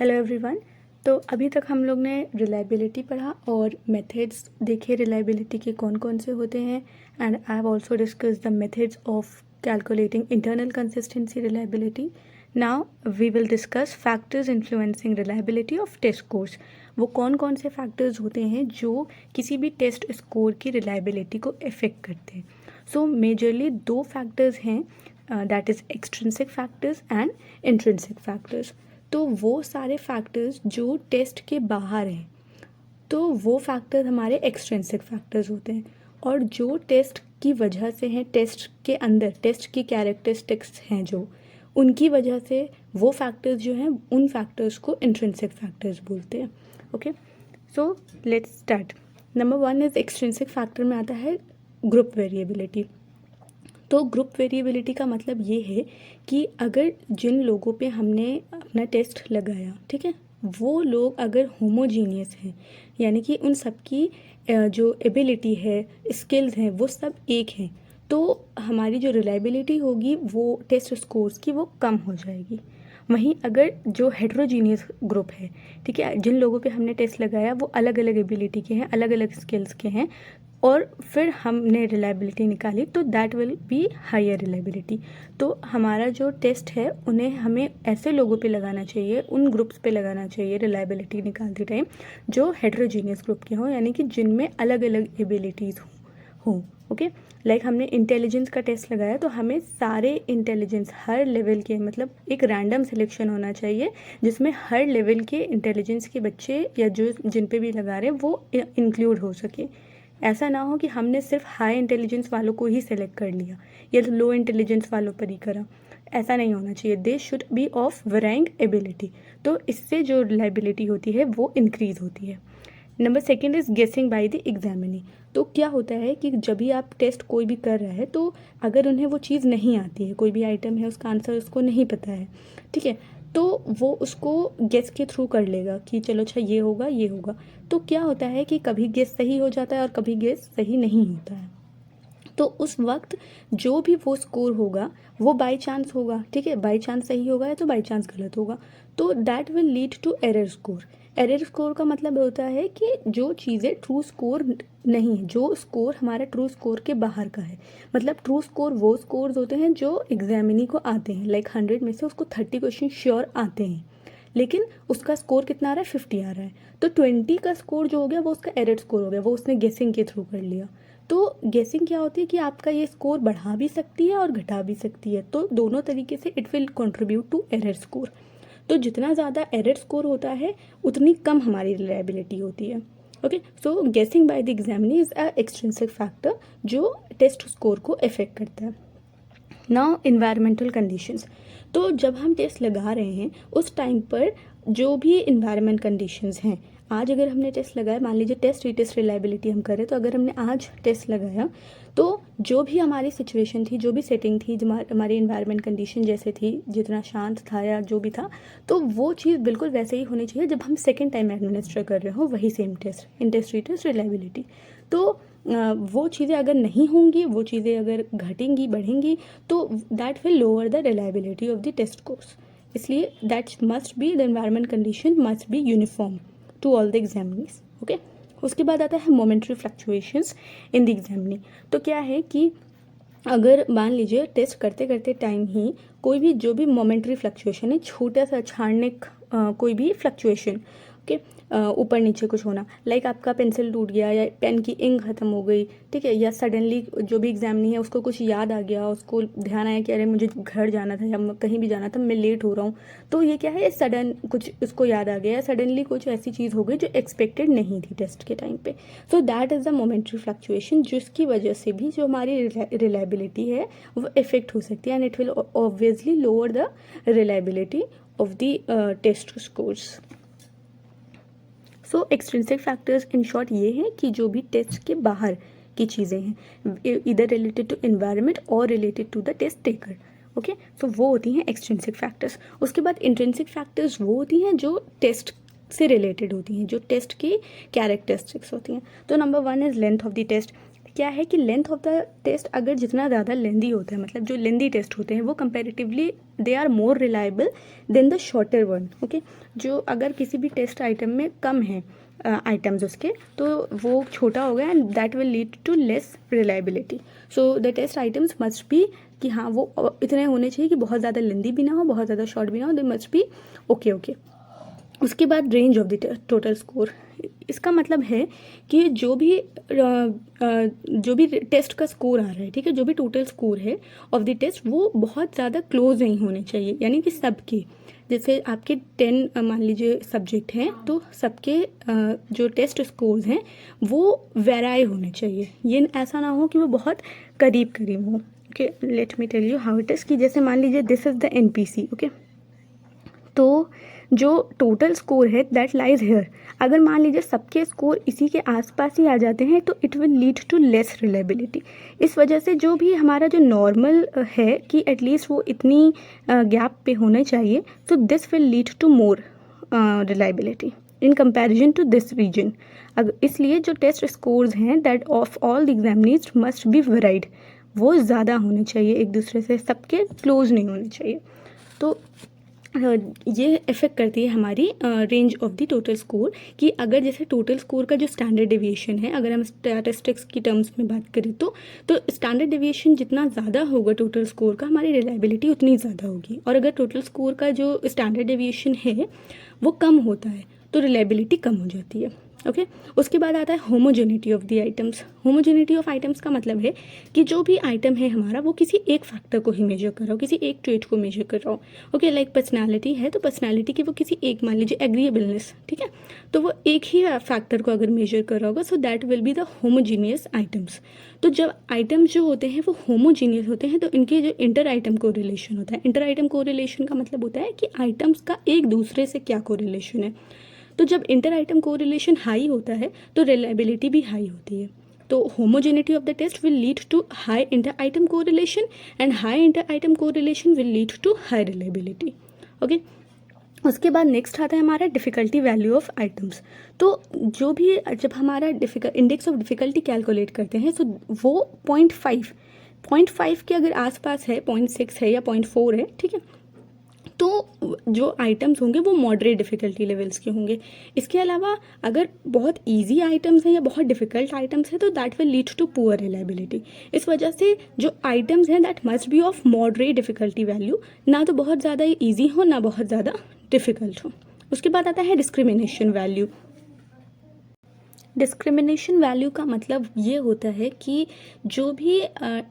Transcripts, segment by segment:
Hello everyone. तो अभी तक हम लोग ने रिलायबिलिटी पढ़ा और मेथड्स देखे रिलायबिलिटी के कौन कौन से होते हैं, and I have also discuss the methods of calculating internal consistency reliability. Now we will discuss factors influencing reliability of test scores. वो कौन कौन से फैक्टर्स होते हैं जो किसी भी टेस्ट स्कोर की रिलायबिलिटी को इफेक्ट करते हैं। सो मेजरली दो फैक्टर्स हैं, that is extrinsic factors and intrinsic factors. तो वो सारे फैक्टर्स जो टेस्ट के बाहर हैं तो वो फैक्टर हमारे एक्सट्रिंसिक फैक्टर्स होते हैं, और जो टेस्ट की वजह से हैं, टेस्ट के अंदर टेस्ट की कैरेक्टरिस्टिक्स हैं जो उनकी वजह से वो फैक्टर्स जो हैं उन फैक्टर्स को इंट्रिंसिक फैक्टर्स बोलते हैं। Okay, so let's start. Number 1 is extrinsic factor में आता है ग्रुप वेरिएबिलिटी। तो ग्रुप वेरिएबिलिटी का मतलब ये है कि अगर जिन लोगों पे हमने अपना टेस्ट लगाया, ठीक है, वो लोग अगर होमोजीनियस हैं, यानी कि उन सब की जो एबिलिटी है, स्किल्स हैं, वो सब एक हैं, तो हमारी जो रिलायबिलिटी होगी वो टेस्ट स्कोर्स की वो कम हो जाएगी। वहीं अगर जो हेट्रोजीनियस ग्रुप है, ठीक है, जिन लोगों पे हमने टेस्ट लगाया वो अलग अलग एबिलिटी के हैं, अलग अलग स्किल्स के हैं, और फिर हमने रिलायबिलिटी निकाली, तो that will be higher reliability. तो हमारा जो टेस्ट है उन्हें हमें ऐसे लोगों पे लगाना चाहिए, उन ग्रुप्स पे लगाना चाहिए रिलायबिलिटी निकालते टाइम जो हेट्रोजीनियस ग्रुप के हों, यानी कि जिनमें अलग अलग एबिलिटीज़ हों। ओके, लाइक हमने इंटेलिजेंस का टेस्ट लगाया तो हमें सारे इंटेलिजेंस हर लेवल के, मतलब एक रैंडम सिलेक्शन होना चाहिए जिसमें हर लेवल के इंटेलिजेंस के बच्चे या जो जिन पे भी लगा रहे हैं वो इंक्लूड हो सके। ऐसा ना हो कि हमने सिर्फ हाई इंटेलिजेंस वालों को ही सेलेक्ट कर लिया या तो लो इंटेलिजेंस वालों पर ही करा। ऐसा नहीं होना चाहिए। They should be of varying ability. तो इससे जो रिलायबिलिटी होती है वो इंक्रीज होती है। नंबर 2 इज़ गेसिंग बाय द एग्जामिनी। तो क्या होता है कि जब भी आप टेस्ट कोई भी कर रहा है तो अगर उन्हें वो चीज़ नहीं आती है, कोई भी आइटम है उसका आंसर उसको नहीं पता है, ठीक है, तो वो उसको गेस के थ्रू कर लेगा कि चलो अच्छा ये होगा ये होगा। तो क्या होता है कि कभी गेस सही हो जाता है और कभी गेस सही नहीं होता है। तो उस वक्त जो भी वो स्कोर होगा वो बाय चांस होगा, ठीक है, बाय चांस सही होगा या तो बाय चांस गलत होगा। तो that will lead to error score. Error score का मतलब होता है कि जो चीज़ें ट्रू स्कोर नहीं है, जो स्कोर हमारा ट्रू स्कोर के बाहर का है। मतलब ट्रू स्कोर वो स्कोर्स होते हैं जो एग्जामिनी को आते हैं, लाइक 100 में से उसको 30 क्वेश्चन श्योर आते हैं, लेकिन उसका स्कोर कितना आ रहा है, 50 आ रहा है। तो 20 का स्कोर जो हो गया वो उसका एरर स्कोर हो गया, वो उसने गेसिंग के थ्रू कर लिया। तो गेसिंग क्या होती है कि आपका ये स्कोर बढ़ा भी सकती है और घटा भी सकती है, तो दोनों तरीके से it will contribute to error score. तो जितना ज़्यादा एरर स्कोर होता है उतनी कम हमारी रिलायबिलिटी होती है। ओके, सो गेसिंग by the examinee is a extrinsic factor जो टेस्ट स्कोर को इफेक्ट करता है। Now environmental conditions. तो जब हम टेस्ट लगा रहे हैं उस टाइम पर जो भी इन्वायरमेंट कंडीशंस हैं, आज अगर हमने टेस्ट लगाया, मान लीजिए टेस्ट रीटेस्ट रिलायबिलिटी हम करें, तो अगर हमने आज टेस्ट लगाया तो जो भी हमारी सिचुएशन थी, जो भी सेटिंग थी, जो हमारी इन्वायरमेंट कंडीशन जैसे थी, जितना शांत था या जो भी था, तो वो चीज़ बिल्कुल वैसे ही होनी चाहिए जब हम सेकेंड टाइम एडमिनिस्टर कर रहे हो वही सेम टेस्ट, इन टेस्ट रीटेस्ट रिलायबिलिटी। तो वो चीज़ें अगर नहीं होंगी, वो चीज़ें अगर घटेंगी बढ़ेंगी, तो that will lower the reliability of the test course. इसलिए that must be the environment condition must be uniform to all the examinees. Okay, उसके बाद आता है momentary fluctuations in the examinee. तो क्या है कि अगर मान लीजिए टेस्ट करते करते टाइम ही कोई भी जो भी मोमेंट्री फ्लक्चुएशन है, छोटा सा क्षणिक कोई भी फ्लक्चुएशन, ओके, ऊपर नीचे कुछ होना, लाइक आपका पेंसिल टूट गया या पेन की इंक ख़त्म हो गई, ठीक है, या सडनली जो भी एग्जामिनी है उसको कुछ याद आ गया, उसको ध्यान आया कि अरे मुझे घर जाना था या कहीं भी जाना था, मैं लेट हो रहा हूँ, तो ये क्या है, सडन कुछ उसको याद आ गया, सडनली कुछ ऐसी चीज़ हो गई जो एक्सपेक्टेड नहीं थी टेस्ट के टाइम पे। So that is the momentary fluctuation, जिसकी वजह से भी जो हमारी रिलायबिलिटी है वो इफेक्ट हो सकती है, and it will obviously lower the reliability of the test scores. So extrinsic factors in short ये हैं कि जो भी टेस्ट के बाहर की चीज़ें हैं, इधर रिलेटेड टू एनवायरनमेंट और related to the test taker. Okay, so वो होती हैं एक्सट्रिंसिक फैक्टर्स। उसके बाद इंट्रिंसिक फैक्टर्स वो होती हैं जो टेस्ट से रिलेटेड होती हैं, जो टेस्ट की कैरेक्टरिस्टिक्स होती हैं। तो number 1 is length of the test. क्या है कि लेंथ ऑफ द टेस्ट अगर जितना ज़्यादा लेंदी होता है, मतलब जो लेंदी टेस्ट होते हैं वो comparatively they are more reliable than the shorter one. Okay, जो अगर किसी भी टेस्ट आइटम में कम है आइटम्स उसके, तो वो छोटा होगा and that will lead to less reliability. So the test items must be कि हाँ वो इतने होने चाहिए कि बहुत ज़्यादा लेंदी भी ना हो, बहुत ज़्यादा शॉर्ट भी ना हो, they must be okay okay. उसके बाद range of the total score, इसका मतलब है कि जो भी टेस्ट का स्कोर आ रहा है, ठीक है, जो भी टोटल स्कोर है ऑफ द टेस्ट वो बहुत ज़्यादा क्लोज नहीं होने चाहिए। यानी कि सबके, जैसे आपके 10 मान लीजिए सब्जेक्ट हैं, तो सबके जो टेस्ट स्कोर्स हैं वो वेराई होने चाहिए। ये ऐसा ना हो कि वो बहुत करीब करीब हो। Okay, let me tell you how it is कि जैसे मान लीजिए this is the NPC। Okay, तो जो टोटल स्कोर है दैट लाइज हेयर, अगर मान लीजिए सबके स्कोर इसी के आसपास ही आ जाते हैं तो it will lead to less reliability. इस वजह से जो भी हमारा जो नॉर्मल है कि एटलीस्ट वो इतनी गैप पे होने चाहिए, so this will lead to more reliability in comparison to this region. इसलिए जो टेस्ट स्कोर्स हैं that of all the examinees must be varied, वो ज़्यादा होने चाहिए, एक दूसरे से सबके क्लोज नहीं होने चाहिए। तो ये इफ़ेक्ट करती है हमारी range of the total score कि अगर जैसे टोटल स्कोर का जो स्टैंडर्ड डेविएशन है, अगर हम स्टैटिस्टिक्स की टर्म्स में बात करें तो स्टैंडर्ड डेविएशन जितना ज़्यादा होगा टोटल स्कोर का, हमारी रिलायबिलिटी उतनी ज़्यादा होगी। और अगर टोटल स्कोर का जो स्टैंडर्ड डेविएशन है वो कम होता है तो रिलायबिलिटी कम हो जाती है। ओके, उसके बाद आता है homogeneity of the items. Homogeneity of items का मतलब है कि जो भी आइटम है हमारा वो किसी एक फैक्टर को ही मेजर कर रहा हो, किसी एक ट्रेट को मेजर कर रहा हो। ओके, लाइक पर्सनालिटी है तो पर्सनालिटी की वो किसी एक, मान लीजिए एग्रीएबलनेस, ठीक है, तो वो एक ही फैक्टर को अगर मेजर कर रहा होगा, so that will be the homogeneous items. तो जब आइटम्स जो होते हैं वो होमोजीनियस होते हैं तो इनके जो इंटर आइटम को रिलेशन होता है, इंटर आइटम को रिलेशन का मतलब होता है कि आइटम्स का एक दूसरे से क्या को रिलेशन है। तो जब इंटर आइटम कोरिलेशन हाई होता है तो रिलायबिलिटी भी हाई होती है। तो homogeneity of the test will lead to high inter item correlation and high inter item correlation will lead to high reliability. Okay, उसके बाद नेक्स्ट आता है हमारा डिफ़िकल्टी वैल्यू ऑफ आइटम्स। तो जो भी जब हमारा इंडेक्स ऑफ डिफ़िकल्टी कैलकुलेट करते हैं तो वो 0.5 के अगर आसपास है, 0.6 है या 0.4 है, ठीक है, तो जो आइटम्स होंगे वो मॉडरेट डिफ़िकल्टी लेवल्स के होंगे। इसके अलावा अगर बहुत इजी आइटम्स हैं या बहुत डिफ़िकल्ट आइटम्स हैं तो that will lead to poor reliability. इस वजह से जो आइटम्स हैं that must be of moderate difficulty value, ना तो बहुत ज़्यादा ईजी हो ना बहुत ज़्यादा डिफ़िकल्ट हो। उसके बाद आता है डिस्क्रिमिनेशन वैल्यू। डिस्क्रिमिनेशन वैल्यू का मतलब ये होता है कि जो भी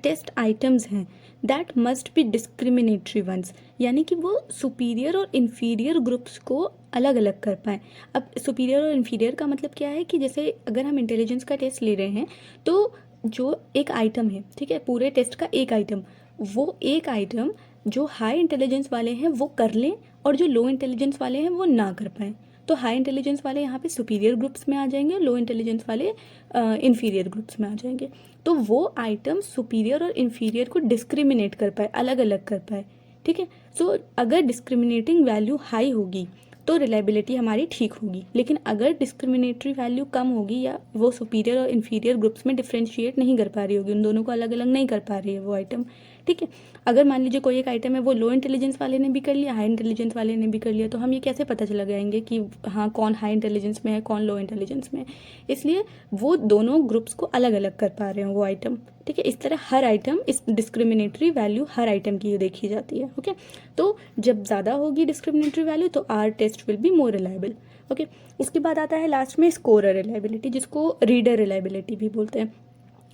टेस्ट आइटम्स हैं that must be discriminatory ones, यानी कि वो सुपीरियर और इन्फीरियर ग्रुप्स को अलग अलग कर पाएँ। अब सुपीरियर और इन्फीरियर का मतलब क्या है कि जैसे अगर हम इंटेलिजेंस का टेस्ट ले रहे हैं तो जो एक आइटम है, ठीक है, पूरे टेस्ट का एक आइटम, वो एक आइटम जो हाई इंटेलिजेंस वाले हैं वो कर लें और जो लो इंटेलिजेंस वाले हैं वो ना कर पाएँ। तो हाई इंटेलिजेंस वाले यहाँ पे सुपीरियर ग्रुप्स में आ जाएंगे, लो इंटेलिजेंस वाले इन्फीरियर ग्रुप्स में आ जाएंगे। तो वो आइटम सुपीरियर और इन्फीरियर को डिस्क्रिमिनेट कर पाए, अलग अलग कर पाए, ठीक है। सो अगर डिस्क्रिमिनेटिंग वैल्यू हाई होगी तो रिलायबिलिटी हमारी ठीक होगी, लेकिन अगर डिस्क्रिमिनेटरी वैल्यू कम होगी या वो सुपीरियर और इन्फीरियर ग्रुप्स में डिफ्रेंशिएट नहीं कर पा रही होगी, उन दोनों को अलग अलग नहीं कर पा रही है वो आइटम, ठीक है। अगर मान लीजिए कोई एक आइटम है वो लो इंटेलिजेंस वाले ने भी कर लिया, हाई इंटेलिजेंस वाले ने भी कर लिया, तो हम ये कैसे पता चला जाएंगे कि हाँ कौन हाई इंटेलिजेंस में है कौन लो इंटेलिजेंस में है। इसलिए वो दोनों ग्रुप्स को अलग अलग कर पा रहे हैं वो आइटम, ठीक है। इस तरह हर आइटम, इस डिस्क्रिमिनेटरी वैल्यू हर आइटम की देखी जाती है। ओके, तो जब ज़्यादा होगी डिस्क्रिमिनेटरी वैल्यू तो our test will be more reliable. Okay, उसके बाद आता है लास्ट में स्कोरर रिलायबिलिटी, जिसको रीडर रिलायबिलिटी भी बोलते हैं।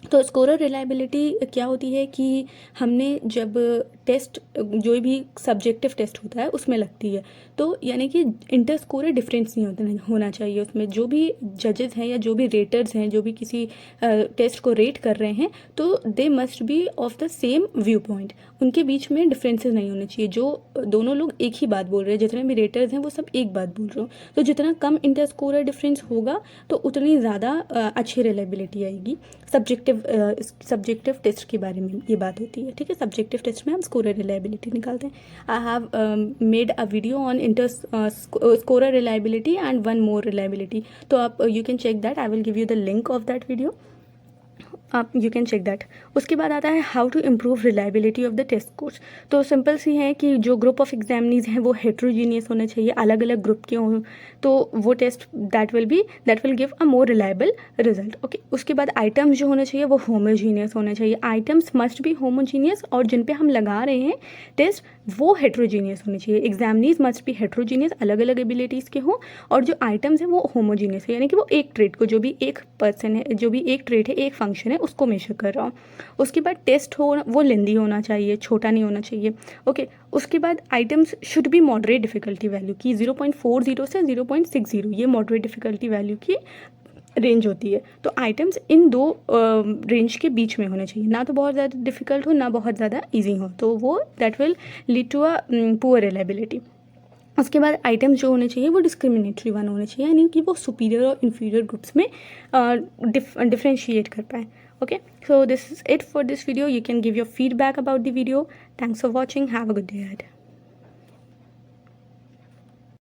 तो स्कोरर रिलायबिलिटी क्या होती है कि हमने जब टेस्ट, जो भी सब्जेक्टिव टेस्ट होता है उसमें लगती है, तो यानी कि इंटर स्कोरर डिफरेंस नहीं होना चाहिए उसमें। जो भी जजेस हैं या जो भी रेटर्स हैं जो भी किसी टेस्ट को रेट कर रहे हैं तो they must be of the same view point, उनके बीच में डिफरेंसेस नहीं होने चाहिए। जो दोनों लोग एक ही बात बोल रहे हैं, जितने भी रेटर्स हैं वो सब एक बात बोल रहे हो, तो जितना कम इंटर स्कोरर डिफरेंस होगा तो उतनी ज़्यादा अच्छी रिलायबिलिटी आएगी। सब्जेक्टिव टेस्ट के बारे में ये बात होती है, ठीक है। सब्जेक्टिव टेस्ट में हम स्कोरर रिलायबिलिटी निकालते हैं। I have made a video on inter scorer reliability and one more reliability, तो आप you can check that, I will give you the link of that video. आप यू कैन चेक दैट। उसके बाद आता है how to improve reliability of the test scores. तो simple सी है कि जो ग्रुप ऑफ एग्जामिनीज हैं वो हेट्रोजीनियस होने चाहिए, अलग अलग ग्रुप के हों, तो वो test that will give a more reliable result. Okay, उसके बाद आइटम्स जो होने चाहिए वो होमोजीनियस होने चाहिए। आइटम्स मस्ट बी होमोजीनियस, और जिन पे हम लगा रहे हैं टेस्ट वो हेट्रोजीनियस होने चाहिए। एग्जामिनीज मस्ट बी हेट्रोजीनियस, अलग अलग एबिलिटीज़ के हों, और जो आइटम्स हैं वो होमोजीनियस है, यानी कि वो एक ट्रेट को, जो भी एक पर्सन है, जो भी एक ट्रेट है, एक फंक्शन है, उसको मेजर कर रहा हूँ। उसके बाद टेस्ट हो वो लेंदी होना चाहिए, छोटा नहीं होना चाहिए। ओके, उसके बाद items should be moderate difficulty value की, 0.40 से 0.60, ये मॉडरेट डिफिकल्टी वैल्यू की रेंज होती है। तो आइटम्स इन दो रेंज के बीच में होने चाहिए, ना तो बहुत ज़्यादा डिफिकल्ट हो, ना बहुत ज़्यादा ईजी हो, तो वो that will lead to a poor reliability. उसके बाद आइटम्स जो होने चाहिए वो डिस्क्रिमिनेटरी वन होने चाहिए, यानी कि वो सुपीरियर और इन्फीरियर ग्रुप्स में डिफ्रेंशिएट कर पाए। Okay, so this is it for this video. You can give your feedback about the video. Thanks for watching. Have a good day ahead.